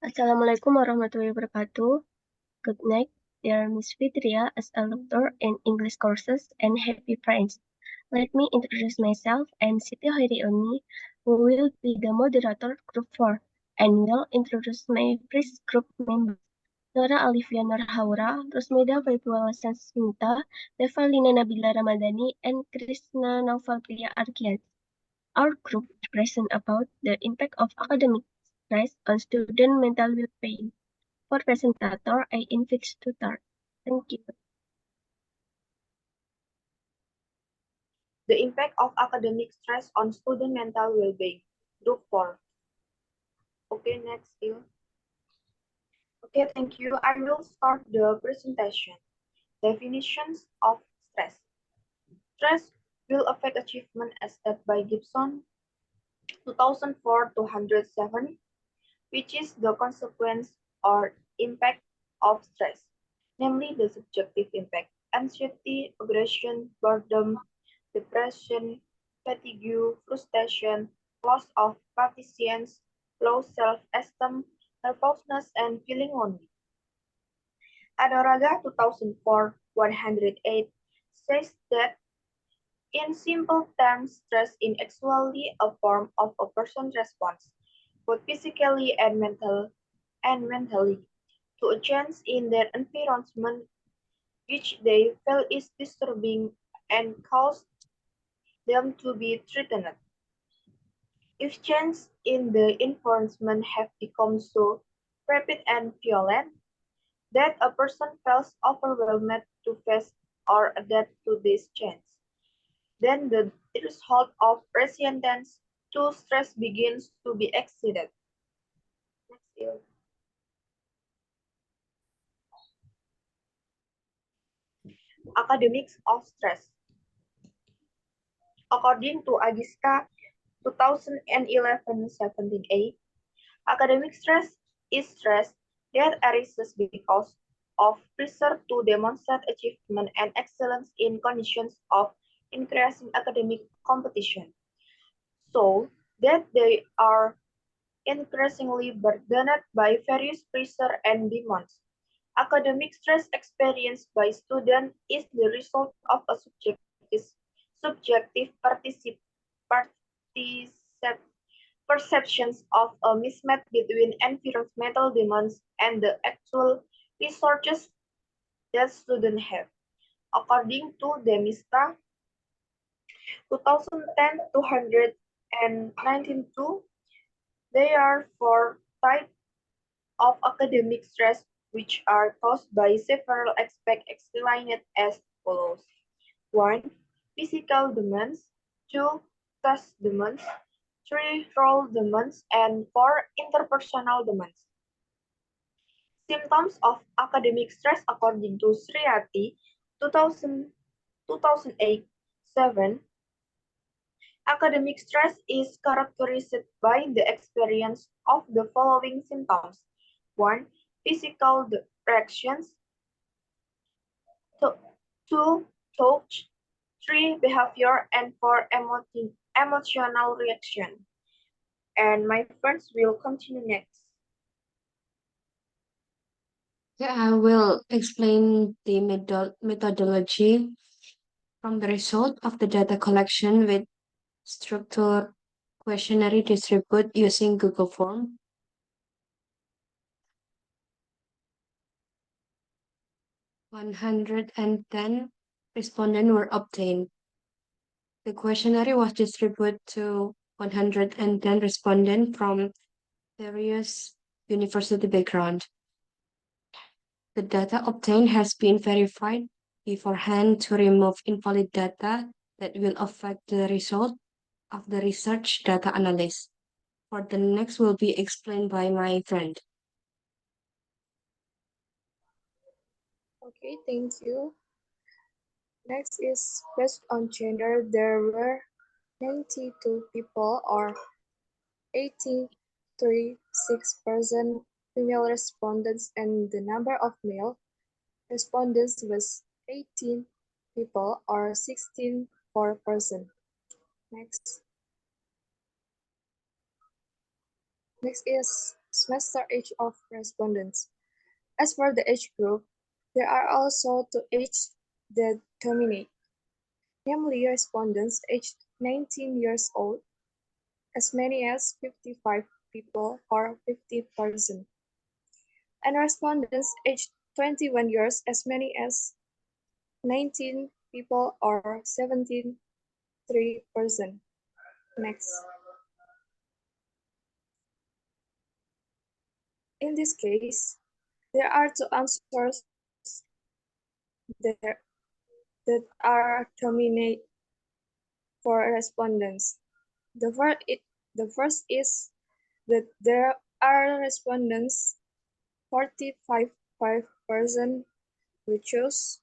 Assalamualaikum warahmatullahi wabarakatuh. Good night, dear Miss Fitria as a lecturer in English courses and happy friends. Let me introduce myself and Siti Ilmi, who will be the moderator group 4 and will introduce my first group members. Nora, Allifiya, Nurhaura, Rosmelda, Fabiola, Hansasmita, Revalina, Nabila, Ramadhani, and Krisna, Nauval, Priya, Argian. Our group present about the impact of academic stress on student mental well-being. For presentator, I invite to start. Thank you. The impact of academic stress on student mental well-being. Group 4. Okay, next, Il. Okay, thank you. I will start the presentation. Definitions of stress. Stress will affect achievement as set by Gibson, 2004-207, which is the consequence or impact of stress, namely the subjective impact, anxiety, aggression, boredom, depression, fatigue, frustration, loss of patience, low self-esteem, nervousness, and feeling lonely. Adoraga 2004-108 says that in simple terms, stress is actually a form of a person's response, both physically and mentally, to a change in their environment which they feel is disturbing and cause them to be threatened. If changes in the environment have become so rapid and violent that a person feels overwhelmed to face or adapt to this change, then the threshold of resilience to stress begins to be exceeded. Next year. Academics of stress. According to Agiska 2011-17A, academic stress is stress that arises because of pressure to demonstrate achievement and excellence in conditions of increasing academic competition, so that they are increasingly burdened by various pressure and demands. Academic stress experienced by students is the result of a subjective perceptions of a mismatch between environmental demands and the actual resources that students have. According to Demista, 2010-219, there are four types of academic stress which are caused by several aspects explained as follows. 1. Physical demands. 2. Task demands. 3. Role demands. And 4. Interpersonal demands. Symptoms of academic stress according to Sriati 2008-7. Academic stress is characterized by the experience of the following symptoms. 1. Physical reactions. 2. Touch. 3. Behavior. And 4. Emotional reaction. And my friends will continue next. Yeah, I will explain the methodology from the result of the data collection with structure questionnaire distribute using Google Form. 110 respondents were obtained. The questionnaire was distributed to 110 respondents from various university backgrounds. The data obtained has been verified beforehand to remove invalid data that will affect the result of the research data analysis. For the next will be explained by my friend. Okay, thank you. Next is based on gender, there were 92 people or 83.6% female respondents and the number of male respondents was 18 people or 16.4%. Next. Next is semester age of respondents. As for the age group, there are also two ages that dominate, namely respondents aged 19 years old, as many as 55 people or 50%, and respondents aged 21 years, as many as 19 people or 73%. Next. In this case, there are two answers there that are dominate for respondents. The first is that there are respondents 45% who choose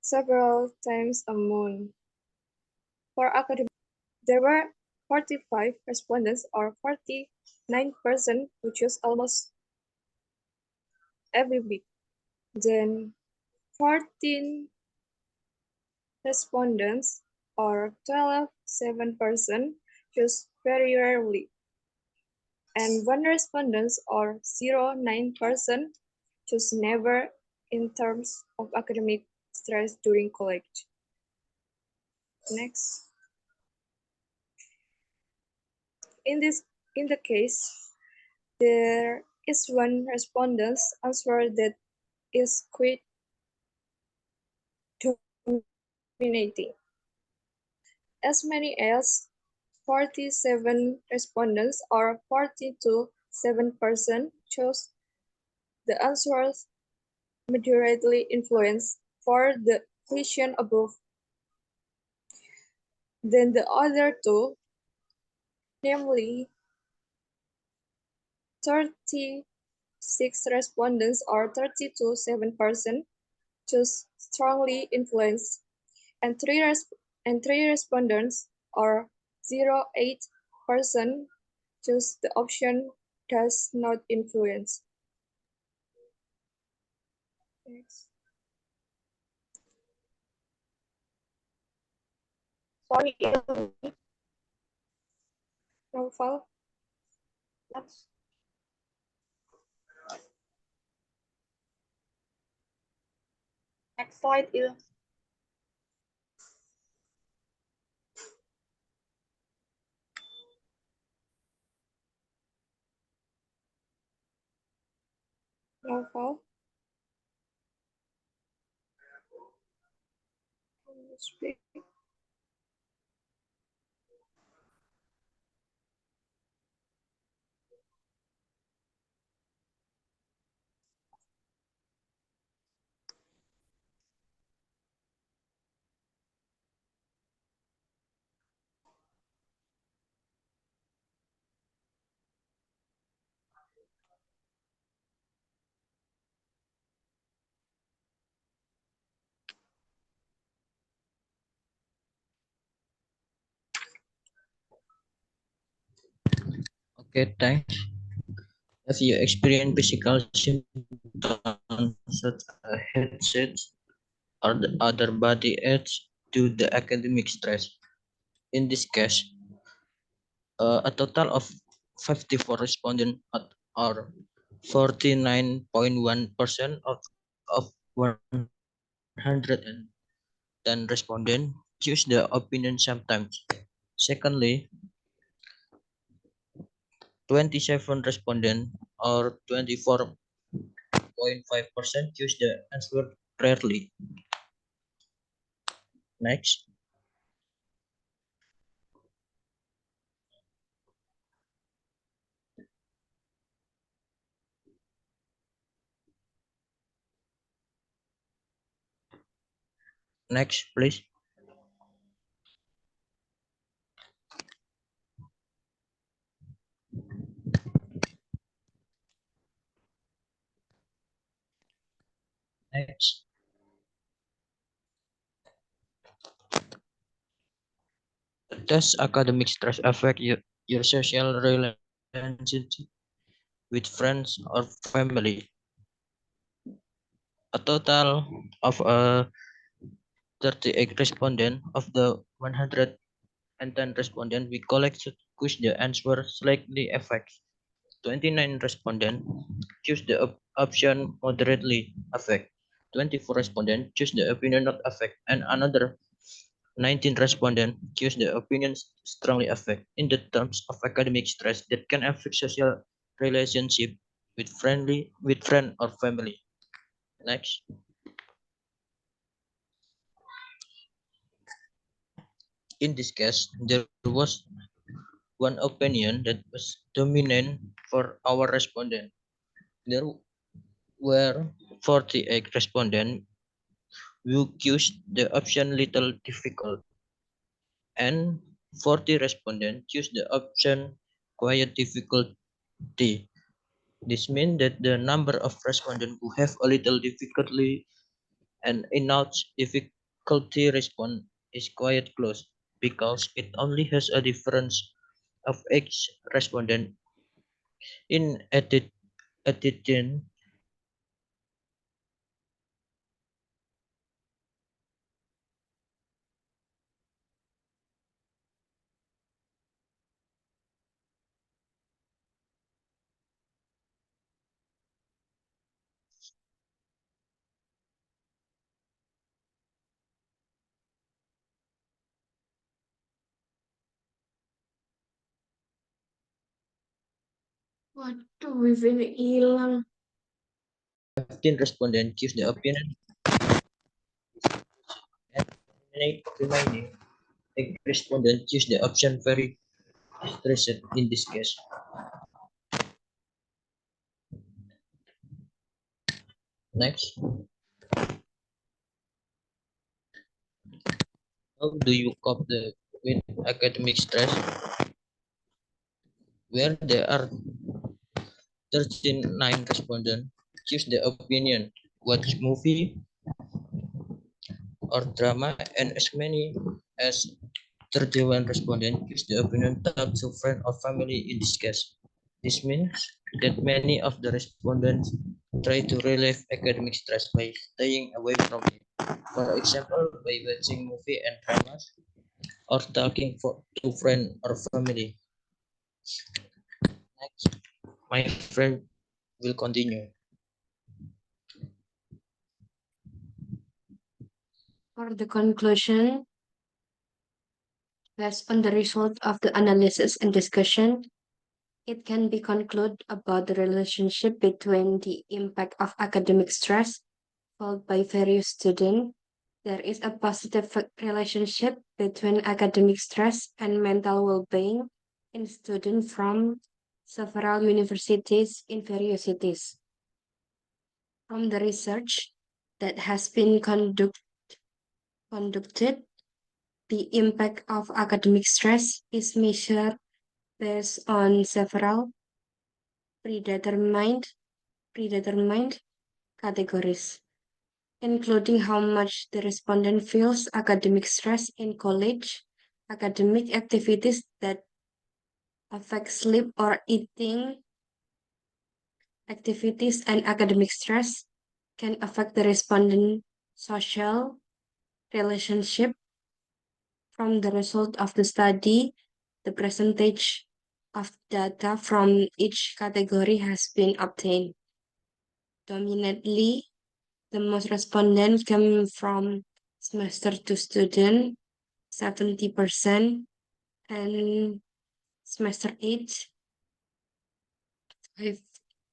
several times a month. For academic, there were 45 respondents or 49% who choose almost every week. Then 14 respondents or 12.7% choose very rarely. And one respondent or 0.9% choose never in terms of academic stress during college. Next. In the case, there is one respondent's answer that is quite dominating. As many as 47 respondents or 42.7% chose the answers moderately influenced for the question above. Then the other two, namely 36 respondents or 32.7% chose strongly influenced, and three respondents or 0.8% choose the option does not influence. Next. Sorry, Ilmi. Nauval. Next. Next slide, Il. Nauval. Speak. Okay, thanks. Have you experienced physical symptoms such as headaches or the other body aches due to the academic stress? In this case, a total of 54 respondents or 49.1% of 110 respondents choose the opinion sometimes. Secondly, 27 respondents or 24.5% choose the answer rarely. Next. Next, please. Next. Does academic stress affect your social relationship with friends or family? A total of 38 respondents of the and 10 respondents, we collected quiz the answer slightly affects. 29 respondents choose the option moderately affect. 24 respondents choose the opinion not affect, and another 19 respondents choose the opinion strongly affect. In the terms of academic stress that can affect social relationship with friend or family. Next. In this case, there was one opinion that was dominant for our respondent. There were 48 respondents who chose the option little difficult, and 40 respondents choose the option quite difficulty. This means that the number of respondents who have a little difficulty and enough difficulty respond is quite close because it only has a difference of each respondent in attitude. Waduh, wifi hilang. 15 respondents choose the opinion and remaining 8 respondents choose the option very stressed in this case. Next, how do you cope with academic stress? Where there are 39 respondents choose the opinion watch movie or drama, and as many as 31 respondents choose the opinion talk to friend or family in this case. This means that many of the respondents try to relieve academic stress by staying away from it. For example, by watching movie and dramas or talking to friend or family. Next, my friend will continue. For the conclusion, based on the result of the analysis and discussion, it can be concluded about the relationship between the impact of academic stress felt by various students. There is a positive relationship between academic stress and mental well-being in students from several universities in various cities. From the research that has been conducted, the impact of academic stress is measured based on several predetermined categories, including how much the respondent feels academic stress in college, academic activities that affect sleep or eating, activities and academic stress can affect the respondent social relationship. From the result of the study, the percentage of data from each category has been obtained. Dominantly, the most respondents come from semester 2 student, 70%, and semester 8,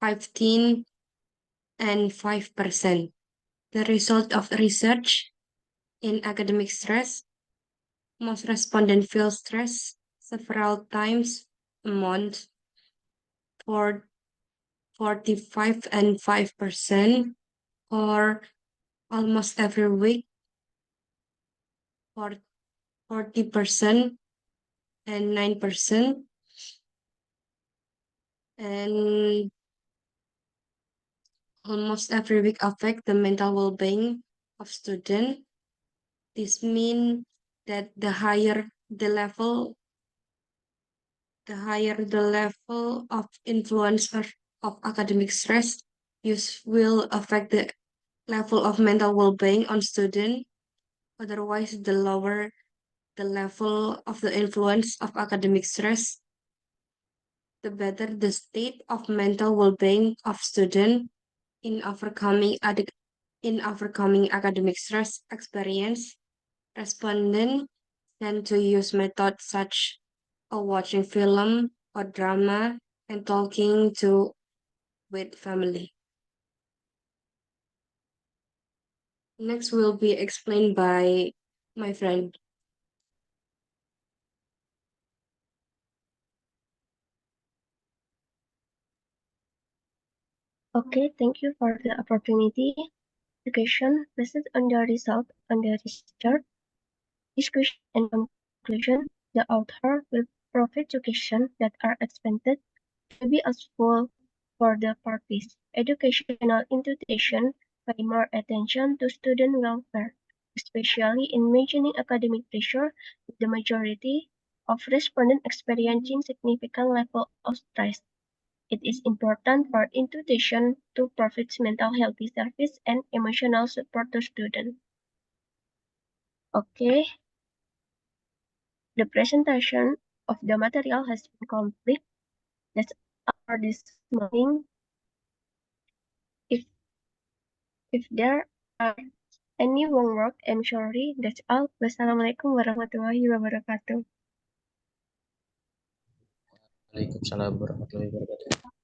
15 and 5%. The result of research in academic stress, most respondents feel stress several times a month for 45 and 5%, or almost every week for 40% and 9%, and almost every week affect the mental well-being of student. This means that the higher the level of influence of academic stress will affect the level of mental well-being on student. Otherwise, the lower the level of the influence of academic stress, the better the state of mental well-being of student in overcoming academic stress experience. Respondents tend to use methods such as watching film or drama and talking to with family. Next will be explained by my friend. Okay, thank you for the opportunity. Education based on the result on the research, discussion, and conclusion. The author will provide suggestions that are expected to be useful for the parties. Educational institutions pay more attention to student welfare, especially in managing academic pressure, with the majority of respondents experiencing significant level of stress. It is important for institutions to provide mental health service and emotional support to students. Okay, the presentation of the material has been complete. That's all for this morning. If if there are any homework, I'm sorry. That's all. Wassalamualaikum warahmatullahi wabarakatuh. Waalaikumsalam warahmatullahi wabarakatuh.